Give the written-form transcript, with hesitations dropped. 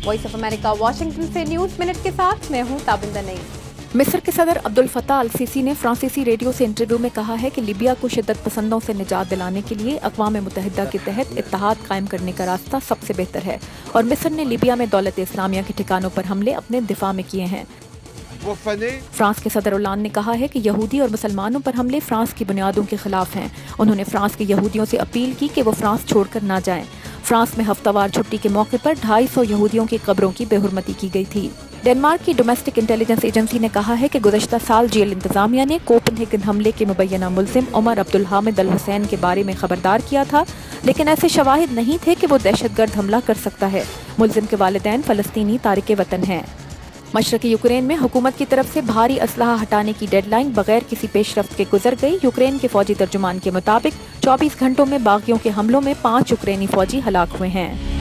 Voice of America Washington से news minute के साथ मैं हूं ताबिंदा नईम। मिस्र के सदर अब्दुल फताह अल सीसी ने फ्रांसीसी रेडियो से इंटरव्यू में कहा है कि लीबिया को शिद्दत पसंदों से निजात दिलाने के लिए अक़वाम मुत्तहिदा के तहत इत्तेहाद कायम करने का रास्ता सबसे बेहतर है और मिस्र ने लीबिया में दौलत इस्लामिया के ठिकानों पर हमले अपने दिफा में किए हैं। फ्रांस के सदर ओलांद ने कहा है कि यहूदी और मुसलमानों पर हमले फ्रांस की बुनियादों के खिलाफ हैं। उन्होंने फ्रांस के यहूदियों से अपील की कि वो फ्रांस छोड़कर ना जाएं। फ्रांस में हफ्तावार छुट्टी के मौके पर 250 यहूदियों की कब्रों की बेहुरमती की गई थी। डेनमार्क की डोमेस्टिक इंटेलिजेंस एजेंसी ने कहा है कि गुज़श्ता साल जेल इंतजामिया ने कोपनहेगन हमले के मुबैना मुल्जिम उमर अब्दुल हामिद अल हुसैन के बारे में खबरदार किया था, लेकिन ऐसे शवाहिद नहीं थे कि वो दहशतगर्द हमला कर सकता है। मुल्जिम के वालिदैन फ़लस्तीनी तारिक वतन हैं। मशरक़ी यूक्रेन में हुकूमत की तरफ से भारी असलहा हटाने की डेडलाइन बगैर किसी पेशरफ्त के गुजर गई। यूक्रेन के फौजी तर्जुमान के मुताबिक 24 घंटों में बागियों के हमलों में 5 यूक्रेनी फौजी हलाक हुए हैं।